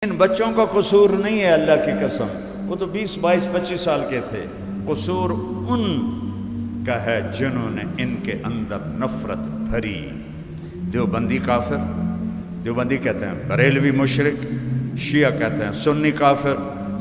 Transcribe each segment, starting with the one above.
ان بچوں کا قصور نہیں ہے، اللہ کی قسم، وہ تو 20 22 25 سال کے تھے۔ قصور ان کا ہے جنہوں نے ان کے اندر نفرت بھری۔ دیوبندی کافر، دیوبندی کہتے ہیں بریلوی مشرک، شیعہ کہتے ہیں سنی کافر،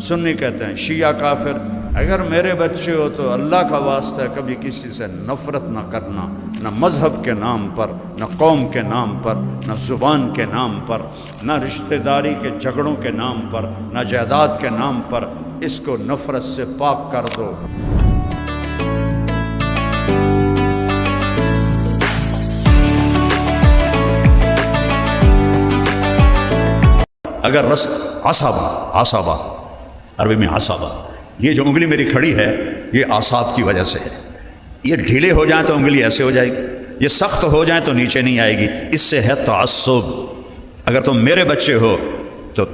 سنی کہتے ہیں شیعہ کافر۔ اگر میرے بچے ہو تو اللہ کا واسطہ ہے کبھی کسی سے نفرت نہ کرنا، نہ مذہب کے نام پر، نہ قوم کے نام پر، نہ زبان کے نام پر، نہ رشتہ داری کے جھگڑوں کے نام پر، نہ جائیداد کے نام پر۔ اس کو نفرت سے پاک کر دو۔ اگر عصابہ عربی میں عصابہ، یہ جو انگلی میری کھڑی ہے یہ اعصاب کی وجہ سے ہے۔ یہ ڈھیلے ہو جائیں تو انگلی ایسے ہو جائے گی، یہ سخت ہو جائیں تو نیچے نہیں آئے گی، اس سے ہے تعصب۔ اگر تم میرے بچے ہو تو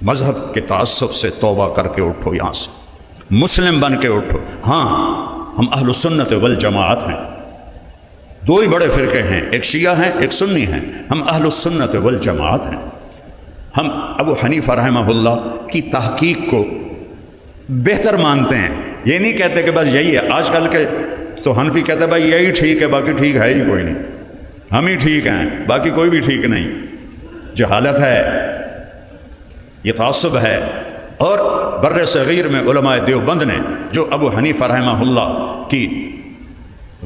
مذہب کے تعصب سے توبہ کر کے اٹھو، یہاں سے مسلم بن کے اٹھو۔ ہاں، ہم اہل سنت والجماعت ہیں، دو ہی بڑے فرقے ہیں، ایک شیعہ ہیں ایک سنی ہیں۔ ہم اہل سنت والجماعت ہیں۔ ہم ابو حنیفہ رحمہ اللہ کی تحقیق کو بہتر مانتے ہیں۔ یہ نہیں کہتے کہ بس یہی ہے۔ آج کل کے تو حنفی کہتے ہیں بھائی یہی ٹھیک ہے، باقی ٹھیک ہے ہی کوئی نہیں، ہم ہی ٹھیک ہیں، باقی کوئی بھی ٹھیک نہیں۔ جہالت ہے، یہ تعصب ہے۔ اور بر صغیر میں علماء دیوبند نے جو ابو حنیفہ رحمہ اللہ کی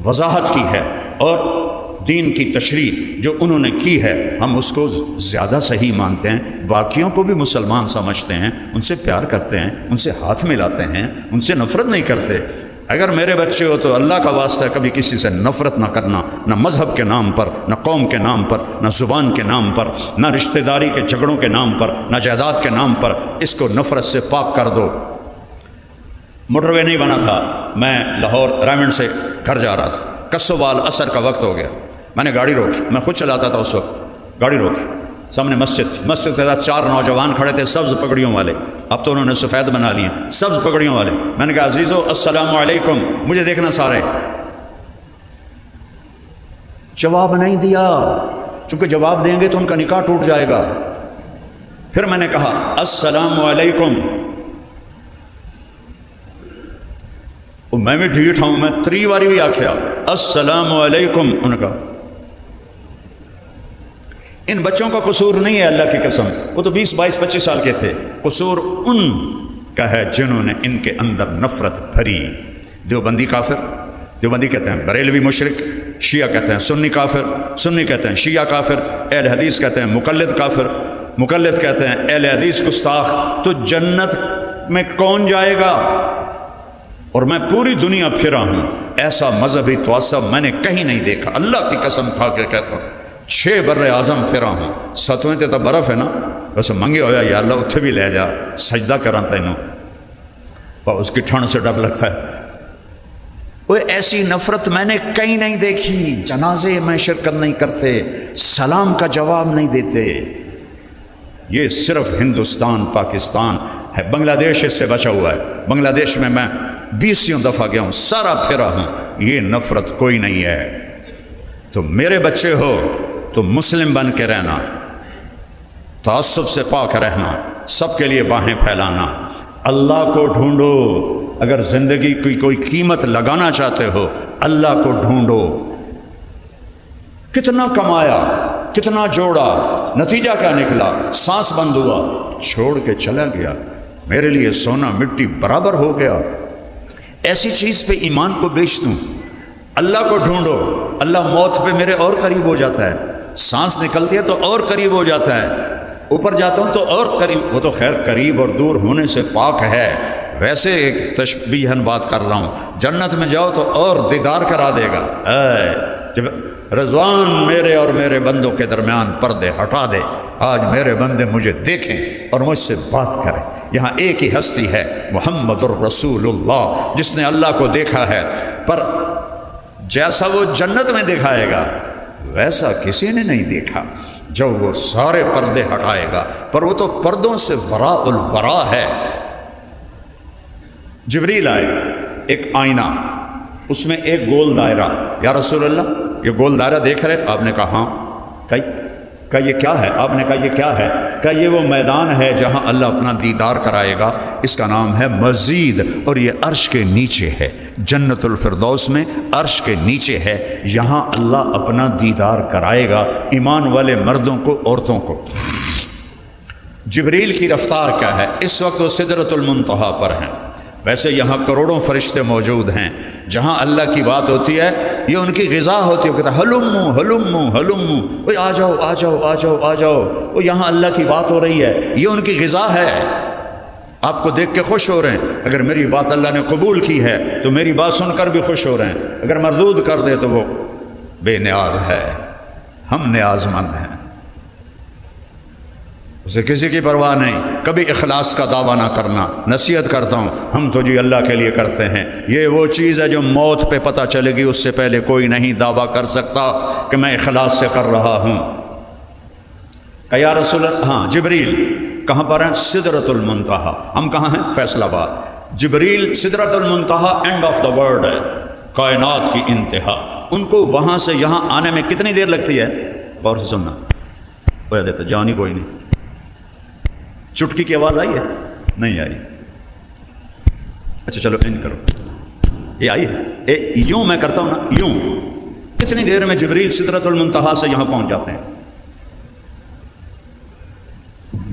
وضاحت کی ہے اور دین کی تشریح جو انہوں نے کی ہے، ہم اس کو زیادہ صحیح مانتے ہیں۔ باقیوں کو بھی مسلمان سمجھتے ہیں، ان سے پیار کرتے ہیں، ان سے ہاتھ ملاتے ہیں، ان سے نفرت نہیں کرتے۔ اگر میرے بچے ہو تو اللہ کا واسطہ ہے کبھی کسی سے نفرت نہ کرنا، نہ مذہب کے نام پر، نہ قوم کے نام پر، نہ زبان کے نام پر، نہ رشتہ داری کے جھگڑوں کے نام پر، نہ جائیداد کے نام پر۔ اس کو نفرت سے پاک کر دو۔ موٹر وے نہیں بنا تھا، میں لاہور رائمنڈ سے گھر جا رہا تھا، کسوال عصر کا وقت ہو گیا، میں نے گاڑی روکی، میں خود چلاتا تھا اس وقت، گاڑی روکی، سامنے مسجد کے ساتھ 4 نوجوان کھڑے تھے سبز پگڑیوں والے، اب تو انہوں نے سفید بنا لیے، سبز پگڑیوں والے۔ میں نے کہا عزیزو السلام علیکم، مجھے دیکھنا سارے۔ جواب نہیں دیا، چونکہ جواب دیں گے تو ان کا نکاح ٹوٹ جائے گا۔ پھر میں نے کہا السلام علیکم، میں بھی ڈھیٹ ہوں، میں 3 باری بھی آکھیا السلام علیکم۔ انہوں نے کہا ان بچوں کا قصور نہیں ہے، اللہ کی قسم، وہ تو 20 22 25 سال کے تھے۔ قصور ان کا ہے جنہوں نے ان کے اندر نفرت بھری۔ دیوبندی کافر، دیوبندی کہتے ہیں بریلوی مشرک، شیعہ کہتے ہیں سنی کافر، سنی کہتے ہیں شیعہ کافر، اہل حدیث کہتے ہیں مقلد کافر، مقلد کہتے ہیں اہل حدیث گستاخ۔ تو جنت میں کون جائے گا؟ اور میں پوری دنیا پھرا ہوں، ایسا مذہبی تعصب میں نے کہیں نہیں دیکھا، اللہ کی قسم کھا کے کہتا ہوں۔ 6 بر اعظم پھرا ہوں، 7ویں تے تو برف ہے نا، بس منگے ہویا یا اللہ اتھے بھی لے جا، سجدہ کراں تینوں، اور اس کی ٹھنڈ سے ڈر لگتا ہے۔ وہ ایسی نفرت میں نے کہیں نہیں دیکھی۔ جنازے میں شرکت نہیں کرتے، سلام کا جواب نہیں دیتے۔ یہ صرف ہندوستان پاکستان ہے، بنگلہ دیش اس سے بچا ہوا ہے۔ بنگلہ دیش میں 20 دفعہ گیا ہوں، سارا پھرا ہوں، یہ نفرت کوئی نہیں ہے۔ تو میرے بچے ہو تو مسلم بن کے رہنا، تعصب سے پاک رہنا، سب کے لیے باہیں پھیلانا، اللہ کو ڈھونڈو۔ اگر زندگی کی کوئی قیمت لگانا چاہتے ہو اللہ کو ڈھونڈو۔ کتنا کمایا، کتنا جوڑا، نتیجہ کیا نکلا؟ سانس بند ہوا، چھوڑ کے چلا گیا۔ میرے لیے سونا مٹی برابر ہو گیا۔ ایسی چیز پہ ایمان کو بیچ دوں؟ اللہ کو ڈھونڈو، اللہ موت پہ میرے اور قریب ہو جاتا ہے، سانس نکلتی ہے تو اور قریب ہو جاتا ہے، اوپر جاتا ہوں تو اور قریب۔ وہ تو خیر قریب اور دور ہونے سے پاک ہے، ویسے ایک تشبیہاً بات کر رہا ہوں۔ جنت میں جاؤ تو اور دیدار کرا دے گا۔ جب رضوان میرے اور میرے بندوں کے درمیان پردے ہٹا دے، آج میرے بندے مجھے دیکھیں اور مجھ سے بات کریں۔ یہاں ایک ہی ہستی ہے، محمد الرسول اللہ، جس نے اللہ کو دیکھا ہے، پر جیسا وہ جنت میں دکھائے گا ویسا کسی نے نہیں دیکھا جب وہ سارے پردے ہٹائے گا۔ پر وہ تو پردوں سے وراء الورا ہے۔ جبریل آئے، ایک آئینہ، اس میں ایک گول دائرہ۔ یا رسول اللہ یہ گول دائرہ دیکھ رہے؟ آپ نے کہا ہاں۔ کہا یہ کیا ہے؟ آپ نے کہا یہ کیا ہے؟ کہ یہ وہ میدان ہے جہاں اللہ اپنا دیدار کرائے گا، اس کا نام ہے مسجد، اور یہ عرش کے نیچے ہے، جنت الفردوس میں عرش کے نیچے ہے، یہاں اللہ اپنا دیدار کرائے گا ایمان والے مردوں کو، عورتوں کو۔ جبریل کی رفتار کیا ہے؟ اس وقت وہ سدرۃ المنتہا پر ہیں، ویسے یہاں کروڑوں فرشتے موجود ہیں، جہاں اللہ کی بات ہوتی ہے یہ ان کی غذا ہوتی ہے، وہ کہتا ہے ہلمو ہلمو ہلمو، وہ آ جاؤ آ جاؤ آ جاؤ آ جاؤ، وہ یہاں اللہ کی بات ہو رہی ہے، یہ ان کی غذا ہے، آپ کو دیکھ کے خوش ہو رہے ہیں، اگر میری بات اللہ نے قبول کی ہے تو میری بات سن کر بھی خوش ہو رہے ہیں، اگر مردود کر دے تو وہ بے نیاز ہے، ہم نیاز مند ہیں، اسے کسی کی پرواہ نہیں۔ کبھی اخلاص کا دعویٰ نہ کرنا، نصیحت کرتا ہوں، ہم تو جی اللہ کے لیے کرتے ہیں، یہ وہ چیز ہے جو موت پہ پتہ چلے گی، اس سے پہلے کوئی نہیں دعویٰ کر سکتا کہ میں اخلاص سے کر رہا ہوں۔ کہ یا رسول اللہ، ہاں جبریل کہاں پر ہیں؟ سدرۃ المنتہا۔ ہم کہاں ہیں؟ فیصل آباد۔ جبریل سدرۃ المنتہا اینڈ آف دا ورلڈ ہے، کائنات کی انتہا، ان کو وہاں سے یہاں آنے میں کتنی دیر لگتی ہے؟ غور سے سننا، ہو دیتا جان ہی کوئی نہیں، چٹکی کی آواز آئی ہے؟ نہیں آئی، اچھا چلو ان کرو، یہ آئی ہے، یوں میں کرتا ہوں نا، یوں، کتنی دیر میں جبریل سدرۃ المنتہا سے یہاں پہنچ جاتے ہیں؟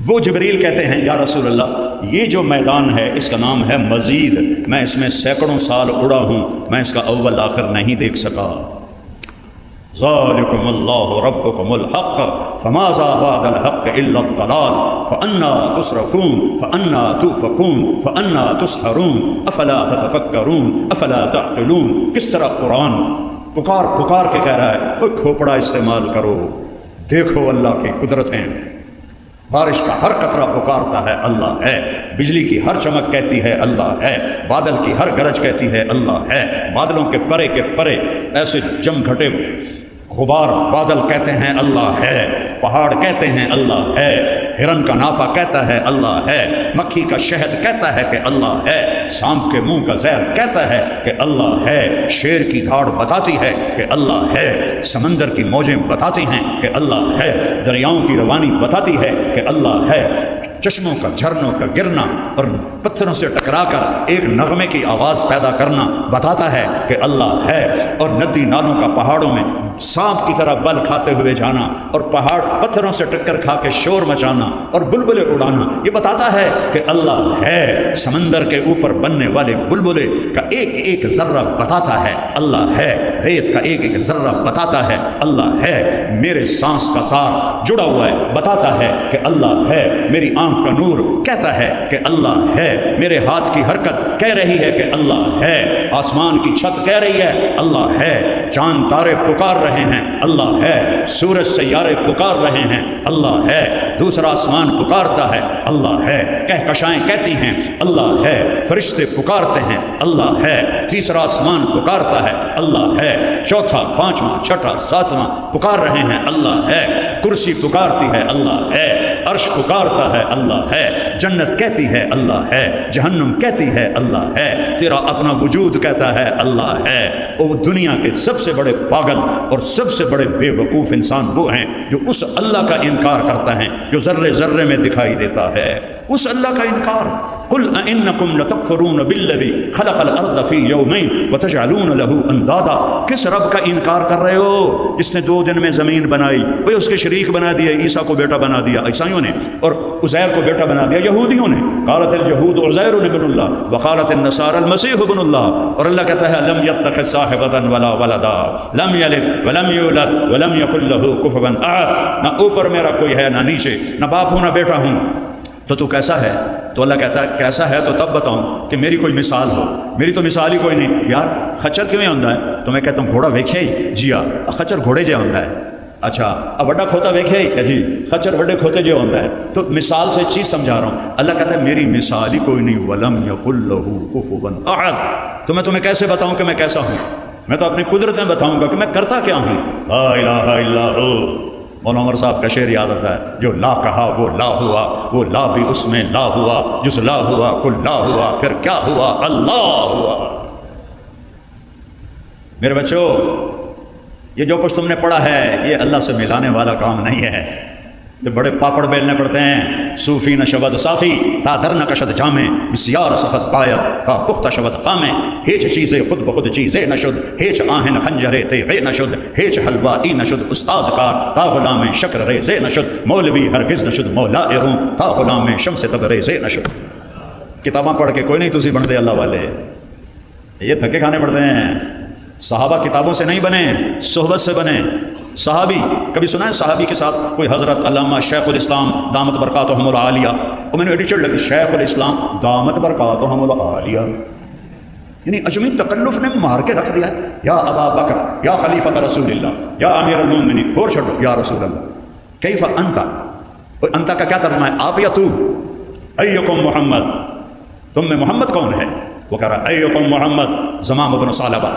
وہ جبریل کہتے ہیں یا رسول اللہ یہ جو میدان ہے اس کا نام ہے مسجد، میں اس میں سینکڑوں سال اڑا ہوں، میں اس کا اول آخر نہیں دیکھ سکا۔ ذالکم اللہ ربکم الحق فماذا بعد الحق الا الضلال فانا تصرفون فانا توفقون فانا تسحرون افلا تتفکرون افلا تعقلون۔ کس طرح قرآن پکار کے کہہ رہا ہے، کوئی کھوپڑا استعمال کرو، دیکھو اللہ کی قدرتیں، بارش کا ہر قطرہ پکارتا ہے اللہ ہے، بجلی کی ہر چمک کہتی ہے اللہ ہے، بادل کی ہر گرج کہتی ہے اللہ ہے، بادلوں کے پرے ایسے جم گھٹے غبار بادل کہتے ہیں اللہ ہے، پہاڑ کہتے ہیں اللہ ہے، ہرن کا نافہ کہتا ہے اللہ ہے، مکھی کا شہد کہتا ہے کہ اللہ ہے، سانپ کے منہ کا زہر کہتا ہے کہ اللہ ہے، شیر کی دھاڑ بتاتی ہے کہ اللہ ہے، سمندر کی موجیں بتاتی ہیں کہ اللہ ہے، دریاؤں کی روانی بتاتی ہے کہ اللہ ہے، چشموں کا جھرنوں کا گرنا اور پتھروں سے ٹکرا کر ایک نغمے کی آواز پیدا کرنا بتاتا ہے کہ اللہ ہے، اور ندی نالوں کا پہاڑوں میں سانپ کی طرح بل کھاتے ہوئے جانا اور پہاڑ پتھروں سے ٹکر کھا کے شور مچانا اور بلبلے اڑانا، یہ بتاتا ہے کہ اللہ ہے، سمندر کے اوپر بننے والے بلبلے کا ایک ایک ذرہ بتاتا ہے اللہ ہے، ریت کا ایک ایک ذرہ بتاتا ہے اللہ ہے، میرے سانس کا تار جڑا ہوا ہے بتاتا ہے کہ اللہ ہے، میری آنکھ کا نور کہتا ہے کہ اللہ ہے، میرے ہاتھ کی حرکت کہہ رہی ہے کہ اللہ ہے، آسمان کی چھت کہہ رہی ہے اللہ ہے، چاند تارے پکار رہے ہیں اللہ ہے، سورج سیارے پکار رہے ہیں اللہ ہے، دوسرا آسمان پکارتا ہے اللہ ہے، کہکشائیں کہتی ہیں اللہ ہے، فرشتے پکارتے ہیں اللہ ہے، تیسرا آسمان پکارتا ہے اللہ ہے، چوتھا پانچواں چھٹا ساتواں پکار رہے ہیں اللہ ہے، کرسی پکارتی ہے اللہ ہے، عرش پکارتا ہے اللہ ہے، جنت کہتی ہے اللہ ہے، جہنم کہتی ہے اللہ ہے، تیرا اپنا وجود کہتا ہے اللہ ہے۔ وہ دنیا کے سب سے بڑے پاگل اور سب سے بڑے بے وقوف انسان وہ ہیں جو اس اللہ کا انکار کرتا ہے جو ذرے ذرے میں دکھائی دیتا ہے، اس اللہ کا انکار۔ قل أئنکم لتکفرون بالذی خلق الارض فی یومین وتجعلون له اندادا، کس رب کا انکار کر رہے ہو جس نے 2 دن میں زمین بنائی، وہ اس کے شریک بنا دیا، عیسیٰ کو بیٹا بنا دیا عیسائیوں نے، اور عزیر کو بیٹا بنا دیا یہودیوں نے، قالت اليہود عزیر ابن اللہ وقالت النصارى المسیح ابن اللہ، اور اللہ کہتا ہے لم یتخذ صاحبۃ ولا ولدا لم یلد ولم یولد ولم یکن له کفوا احد، نہ اوپر میرا کوئی ہے نہ نیچے، نہ باپ ہوں نہ بیٹا ہوں، تو کیسا ہے؟ تو اللہ کہتا ہے کیسا ہے تو تب بتاؤں کہ میری کوئی مثال ہو، میری تو مثال ہی کوئی نہیں۔ یار خچر کیوں ہوتا ہے؟ تو میں کہتا ہوں گھوڑا ویکھے ہی جی ہاں خچر گھوڑے جے ہوتا ہے، اچھا اب وڈا کھوتا ویکھے ہی جی خچر وڈے کھوتے جو ہوتا ہے، تو مثال سے چیز سمجھا رہا ہوں۔ اللہ کہتا ہے میری مثال ہی کوئی نہیں، ولم یکن لہ کفوا احد، تو میں تمہیں کیسے بتاؤں کہ میں کیسا ہوں؟ میں تو اپنی قدرتیں بتاؤں گا کہ میں کرتا کیا ہوں۔ لا الہ الا اللہ، مولانا عمر صاحب کا شعر یاد آتا ہے، جو لا کہا وہ لا ہوا، وہ لا بھی اس میں لا ہوا، جس لا ہوا کل لا ہوا، پھر کیا ہوا؟ اللہ ہوا۔ میرے بچوں، یہ جو کچھ تم نے پڑھا ہے یہ اللہ سے ملانے والا کام نہیں ہے، یہ بڑے پاپڑ بیلنے پڑتے ہیں. صوفی نہ شود صافی تا در نہ کشد جامے بسیار صفت پاید تا پختہ شود خامے ہیچ چیزیں خود بخود چیزیں نشد ہیچ آہن خنجرے تیغے نشد ہیچ حلوا ای نشد استاذ کار تا غلام شکر ریزے نشد مولوی ہرگز نشد مولا اروں تا غلام شمس تبریزے نشد. کتاباں پڑھ کے کوئی نہیں تسی بن دے اللہ والے، یہ دھکے کھانے پڑتے ہیں. صحابہ کتابوں سے نہیں بنے، صحبت سے بنے. صحابی کبھی سنا ہے صحابی کے ساتھ کوئی حضرت علامہ شیخ الاسلام دامت برکاتہم العالیہ، اور میں نے ایڈی چڑھ لگی شیخ الاسلام دامت برکاتہم العالیہ، یعنی اجمی تکلف نے مار کے رکھ دیا. یا ابا بکر یا خلیفۃ رسول اللہ یا امیر المومنین، اور چھوڑو یا رسول اللہ. کیف انتا، انتا کا کیا ترجمہ ہے؟ آپ یا تو. ایکم محمد، تم میں محمد کون ہے؟ وہ کہہ رہا ایکم محمد زمام بن ثعلبہ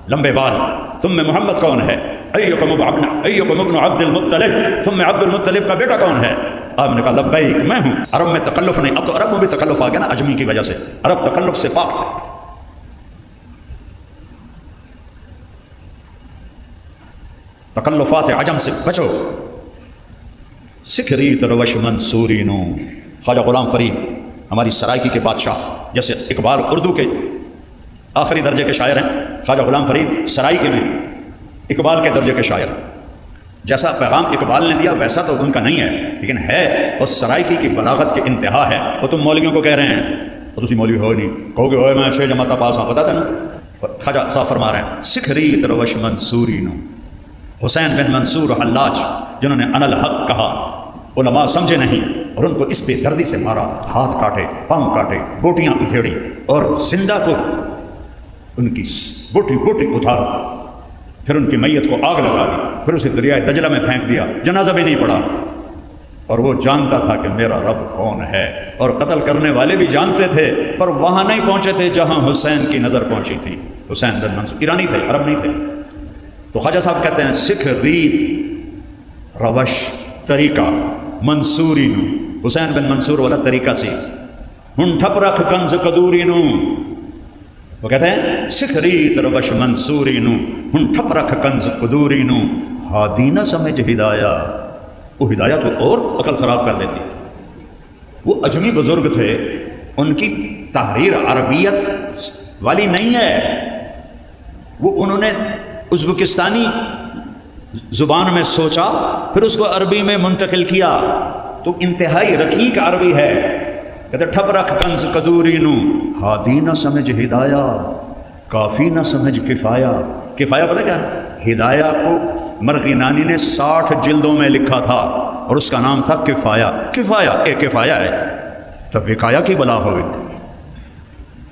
لمبے بال، تم میں محمد کون ہے؟ ایکم ابن عبد المطلب، تم میں عبد المطلب کا بیٹا کون ہے؟ آپ نے کہا لبیک میں ہوں. عرب میں تکلف نہیں، اب تو عرب میں بھی تکلف آ گیا نا اجمی کی وجہ سے، عرب تکلف سے پاک تھے. تکلفات عجم سے بچو. سکھری تروش منصوری نو، خواجہ غلام فرید ہماری سرائکی کے بادشاہ، جیسے اقبال اردو کے آخری درجے کے شاعر ہیں، خواجہ غلام فرید سرائکی میں اقبال کے درجے کے شاعر. جیسا پیغام اقبال نے دیا ویسا تو ان کا نہیں ہے، لیکن ہے اس سرائکی کی بلاغت کے انتہا ہے. وہ تم مولویوں کو کہہ رہے ہیں، اور تسی مولوی ہو نہیں، کہو گے ہوئے میں 6 جماعتہ پاس ہوں، پتا تھا نا. خواجہ صاحب فرما رہے ہیں سکھری تروش منصوری نو، حسین بن منصور حلاج جنہوں نے ان الحق کہا، علماء سمجھے نہیں اور ان کو اس بے دردی سے مارا، ہاتھ کاٹے، پاؤں کاٹے، بوٹیاں ادھیڑی، اور زندہ کو ان کی بوٹی بوٹی اتار، پھر ان کی میت کو آگ لگا دی، پھر اسے دریائے دجلہ میں پھینک دیا، جنازہ بھی نہیں پڑا. اور وہ جانتا تھا کہ میرا رب کون ہے، اور قتل کرنے والے بھی جانتے تھے، پر وہاں نہیں پہنچے تھے جہاں حسین کی نظر پہنچی تھی. حسین بن منصور ایرانی تھے، عرب نہیں تھے. تو خواجہ صاحب کہتے ہیں سکھ ریت روش طریقہ منصوری نو، حسین بن منصور والا طریقہ سی. ہن ٹھپ رکھ کنز قدوری نو، وہ کہتے ہیں سکھ ریت روش منصوری نو، ہن ٹھپ رکھ کنز قدوری نو، ہادی نہ سمجھ ہدایہ. وہ ہدایہ تو اور عقل خراب کر دیتی. وہ اجمی بزرگ تھے، ان کی تحریر عربیت والی نہیں ہے، وہ انہوں نے ازبکستانی زبان میں سوچا، پھر اس کو عربی میں منتقل کیا، تو انتہائی رقیق عربی ہے. کہتے ٹھپ رکھ کنز قدوری نو، ہادی نہ سمجھ ہدایہ، کافی نہ سمجھ کفایہ. کفایہ پتہ کیا ہے؟ ہدایہ کو مرغی نانی نے 60 جلدوں میں لکھا تھا، اور اس کا نام تھا کفایہ. کفایہ ایک کفایہ ہے، تو وقایہ کی بلا ہوئی.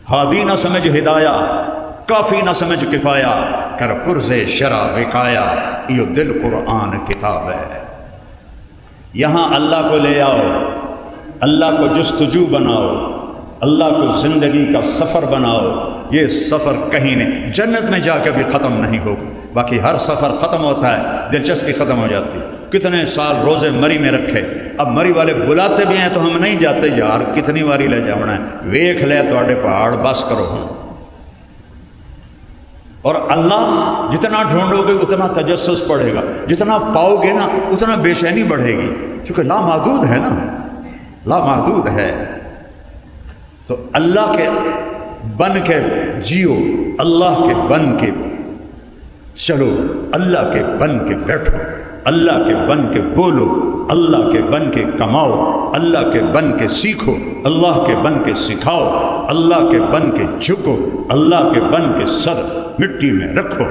ہادی نہ سمجھ ہدایہ، کافی نہ سمجھ کفایہ، کر پرز شرع وقایہ، یہ دل قرآن کتاب ہے. یہاں اللہ کو لے آؤ، اللہ کو جستجو بناؤ، اللہ کو زندگی کا سفر بناؤ. یہ سفر کہیں نہیں، جنت میں جا کے بھی ختم نہیں ہوگا. باقی ہر سفر ختم ہوتا ہے، دلچسپی ختم ہو جاتی. کتنے سال روزے مری میں رکھے، اب مری والے بلاتے بھی ہیں تو ہم نہیں جاتے. یار کتنی واری لے جانا ہے، ویکھ لے توڑے پہاڑ، بس کرو. اور اللہ جتنا ڈھونڈو گے اتنا تجسس پڑھے گا، جتنا پاؤ گے نا اتنا بے چینی بڑھے گی، چونکہ لامحدود ہے نا، لامحدود ہے. تو اللہ کے بن کے جیو، اللہ کے بن کے چلو، اللہ کے بن کے بیٹھو، اللہ کے بن کے بولو، اللہ کے بن کے کماؤ، اللہ کے بن کے سیکھو، اللہ کے بن کے سکھاؤ، اللہ کے بن کے جھکو، اللہ کے بن کے سر مٹی میں رکھو،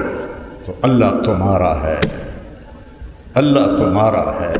تو اللہ تمہارا ہے، اللہ تمہارا ہے.